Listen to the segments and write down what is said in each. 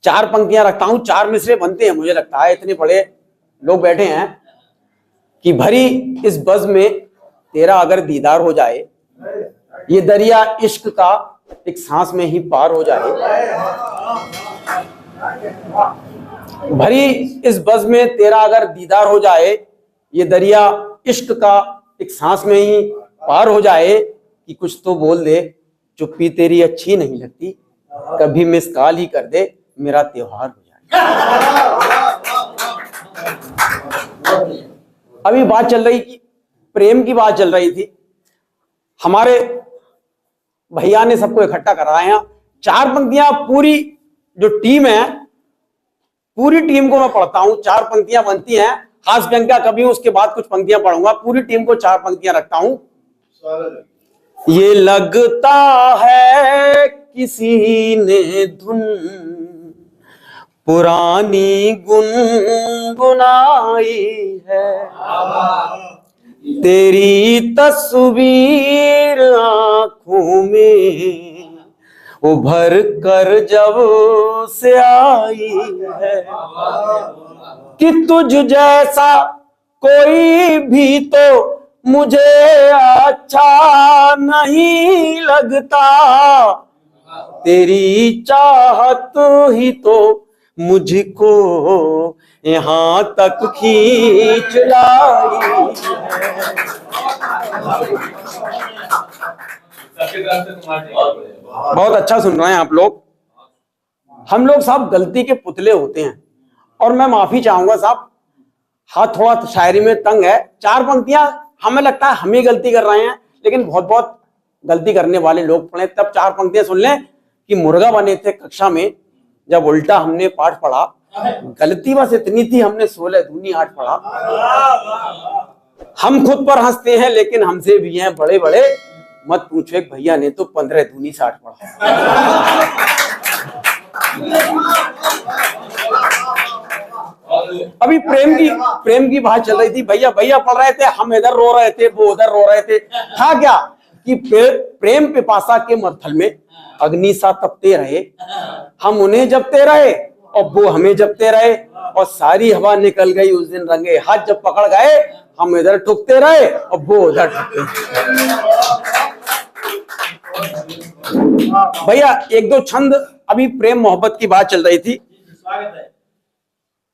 4 पंक्तियां रखता हूं, 4 मिसरे बनते हैं। मुझे लगता है इतने बड़े लोग बैठे हैं कि भरी इस बज़्म में तेरा अगर दीदार हो जाए, ये दरिया इश्क का एक सांस में ही पार हो जाए। भरी इस बज़्म में तेरा अगर दीदार हो जाए, ये दरिया इश्क का एक सांस में ही पार हो जाए। कि कुछ तो बोल दे, चुप्पी तेरी अच्छी नहीं लगती, कभी मिस कॉल ही कर दे, मेरा त्योहार हो जाए। अभी बात चल रही थी, प्रेम की बात चल रही थी। हमारे भैया ने सबको इकट्ठा कराया है। 4 पंक्तियां, पूरी जो टीम है, पूरी टीम को मैं पढ़ता हूं। 4 पंक्तियां बनती हैं। हास्य व्यंग का कभी उसके बाद कुछ पंक्तियां पढ़ूंगा। पूरी टीम को 4 पंक्तियां रखता हूं। ये लगता है किसी ने धुन पुरानी गुनगुनाई है, तेरी तस्वीर आंखों में उभर कर जब से आई है, कि तुझ जैसा कोई भी तो मुझे अच्छा नहीं लगता, तेरी चाहत ही तो मुझको यहाँ तक खींच लाई है। बहुत अच्छा सुन रहे हैं आप लोग। हम लोग सब गलती के पुतले होते हैं, और मैं माफी चाहूंगा साहब, हाथ थोड़ा शायरी में तंग है। 4 पंक्तियां हमें लगता है हम ही गलती कर रहे हैं, लेकिन बहुत बहुत गलती करने वाले लोग पढ़े। तब 4 पंक्तियां सुन लें कि मुर्गा बने थे कक्षा में जब उल्टा हमने पाठ पढ़ा, गलती बस इतनी थी हमने 16 दूनी 8 पढ़ा। हम खुद पर हंसते हैं लेकिन हमसे भी हैं बड़े बड़े, मत पूछो एक भैया ने तो 15 दूनी 60 पढ़ा। अभी प्रेम की बात चल रही थी। भैया पढ़ रहे थे, हम इधर रो रहे थे, वो उधर रो रहे थे। था क्या कि प्रेम पिपासा के मर्थल में अग्नि सा तपते रहे, हम उन्हें जपते रहे और वो हमें जपते रहे, और सारी हवा निकल गई उस दिन रंगे हाथ जब पकड़ गए, हम इधर ठुकते रहे और वो उधर ठुकते। भैया 1-2 छंद। अभी प्रेम मोहब्बत की बात चल रही थी।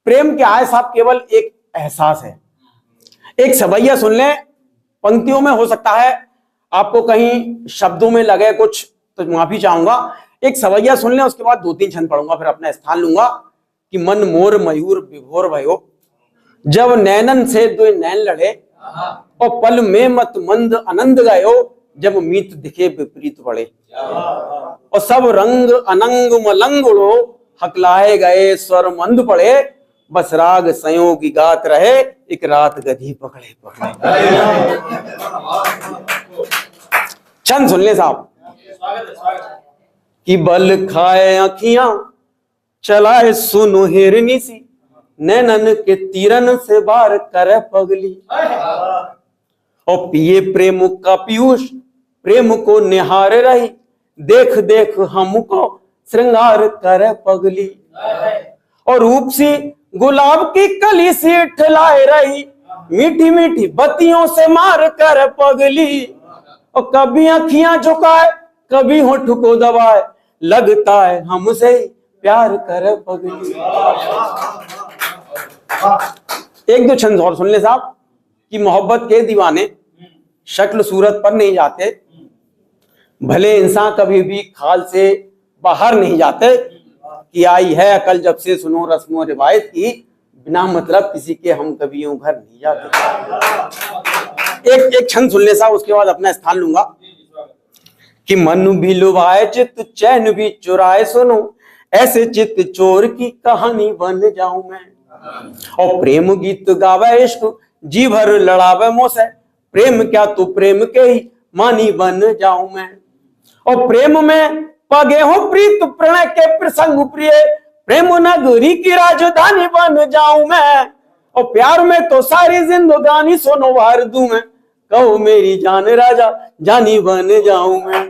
प्रेम क्या है साहब? केवल एक एहसास है। एक सवैया सुन लें, पंक्तियों में हो सकता है आपको कहीं शब्दों में लगे कुछ, तो माफी चाहूंगा। एक सवैया सुन लें, उसके बाद 2-3 छंद पढ़ूंगा, फिर अपना स्थान लूंगा। कि मन मोर मयूर विभोर भयो, जब नैनन से 2 नैन लड़े, और पल में मत मंद आनंद गयो, जब मीत दिखे विपरीत बढ़े, और सब रंग अनंग मलंग उड़ो, हकलाए गए स्वर मंद पड़े, बस राग संयोग की गात रहे, एक रात गधी पकड़े पकड़े। छंद सुन ले साहब। कि बल खाए अखियां चलाए सुनो हिरनी सी, नैनन के तीरन से बार करे पगली, और पिए प्रेम का पीयूष प्रेम को निहार रही, देख देख हमको श्रृंगार करे पगली, और रूप सी गुलाब की कली सी ठिलाए रही, मीठी मीठी बत्तियों से मार कर पगली, और कभी अखियां झुकाए कभी होठ को दबाए, लगता है हमसे प्यार कर पगली। 1-2 छंद और सुन ले साहब। कि मोहब्बत के दीवाने शक्ल सूरत पर नहीं जाते, भले इंसान कभी भी खाल से बाहर नहीं जाते, कि आई है अकल जब से सुनो रस्मों रिवायत की, बिना मतलब किसी के हम कभी यूं घर नहीं जाते। एक छंद सुन ले साहब, उसके बाद अपना स्थान लूंगा। कि मन भी लुभाए चित चैन भी चुराए सुनो, ऐसे चित चोर की कहानी बन जाऊं मैं, और प्रेम गीत गावे इश्क जी भर लड़ावे मोसे, प्रेम क्या तू प्रेम के ही मानी बन जाऊं मैं, और प्रेम में पगे हो प्रीत प्रणय के प्रसंग प्रिय, प्रेम नगरी की राजधानी बन जाऊं मैं, और प्यार में तो सारी जिंदगानी सोनो वार दूं मैं, कहो मेरी जान राजा जानी बन जाऊं मैं।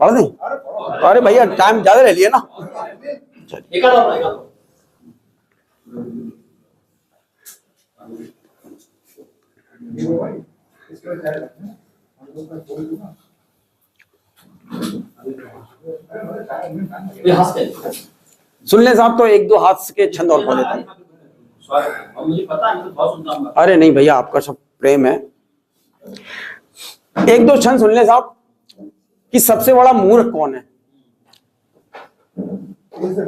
पढ़ दें? अरे भैया टाइम ज्यादा ले लिया ना। सुन ले साहब, तो एक दो हाथ के छंद और पढ़ देता हूं। मुझे पता है, मैं तो बहुत सुनता हूं। अरे नहीं भैया, आपका सब प्रेम है। एक दो छंद सुन ले साहब कि सबसे बड़ा मूर्ख कौन है।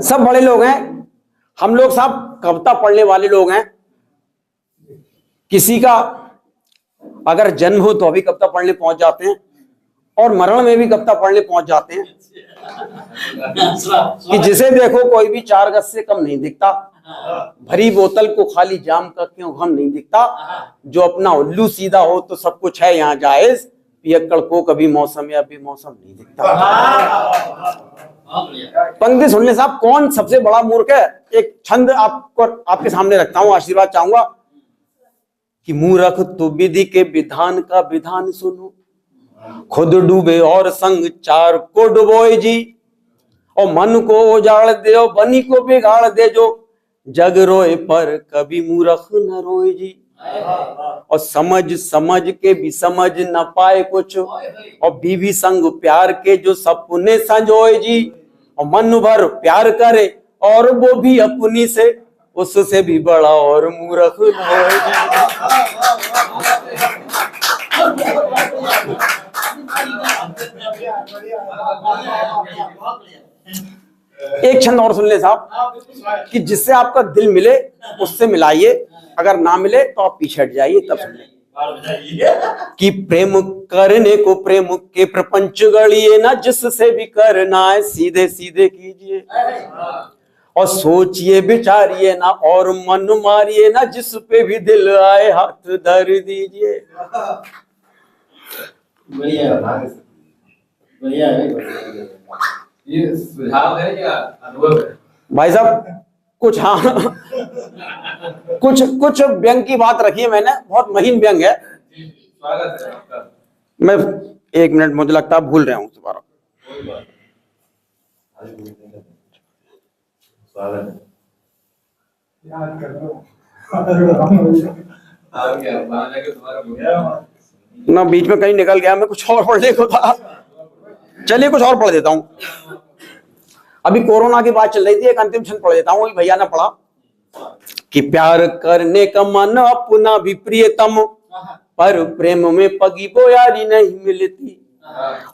सब बड़े लोग हैं, हम लोग साहब कविता पढ़ने वाले लोग हैं। किसी का अगर जन्म हो तो अभी कविता पढ़ने पहुंच जाते हैं, और मरण में भी कविता पढ़ने पहुंच जाते हैं कि जिसे देखो कोई भी 4 गज से कम नहीं दिखता, भरी बोतल को खाली जाम का क्यों गम नहीं दिखता, जो अपना उल्लू सीधा हो तो सब कुछ है यहाँ जायज, पियक्कड़ को कभी मौसम या बेमौसम नहीं दिखता। पंक्ति सुन ले साहब, कौन सबसे बड़ा मूर्ख है। एक छंद आपको आपके सामने रखता हूं, आशीर्वाद चाहूंगा कि मूर्ख तो विधि के विधान का विधान सुनो, खुद डूबे और संग 4 को डुबोए जी, और मन को उजाड़ दे और बनी को बिगाड़ दे, जो जग रोए पर कभी मूर्ख न रोए जी, और समझ समझ के भी समझ न पाए कुछ, और बीवी संग प्यार के जो सपने संजोए जी, और मन भर प्यार करे और वो भी अपनी से, उससे भी बड़ा और मूर्ख न होए जी। एक छंद और सुन ले साहब कि जिससे आपका दिल मिले उससे मिलाइए, अगर ना मिले तो आप पीछे हट जाइए, तब सुन ले कि प्रेम करने को प्रेम के प्रपंच गढ़िए ना, जिससे भी करना है सीधे सीधे कीजिए, और सोचिए विचारिए ना और मन मारिए ना, जिस पे भी दिल आए हाथ धर दीजिए। बढ़िया है। ये सुझाव है या अनुभव है? भाई साहब कुछ, हाँ कुछ व्यंग की बात रखी है मैंने, बहुत महीन व्यंग है। स्वागत है आपका। मैं 1 मिनट, मुझे लगता है भूल रहा हूँ दोबारा। स्वागत है। ना बीच में कहीं निकल गया, मैं कुछ और पढ़ने को था। चलिए कुछ और पढ़ देता हूँ। अभी कोरोना की बात चल रही थी, एक अंतिम छंद पढ़ देता हूँ, भैया ने पढ़ा कि प्यार करने का मन अपना भी प्रियतम, पर प्रेम में पगी बोयारी नहीं मिलती,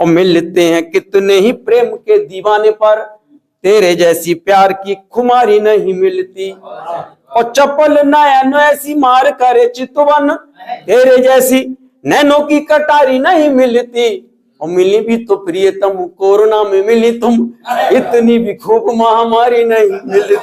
और मिलते हैं कितने ही प्रेम के दीवाने पर, तेरे जैसी प्यार की खुमारी नहीं मिलती, और चप्पल नैनो ऐसी मार करे चितवन, तेरे जैसी नैनो की कटारी नहीं मिलती, और मिली भी तो प्रियतम कोरोना में मिली तुम, इतनी भी खूब महामारी नहीं मिलती।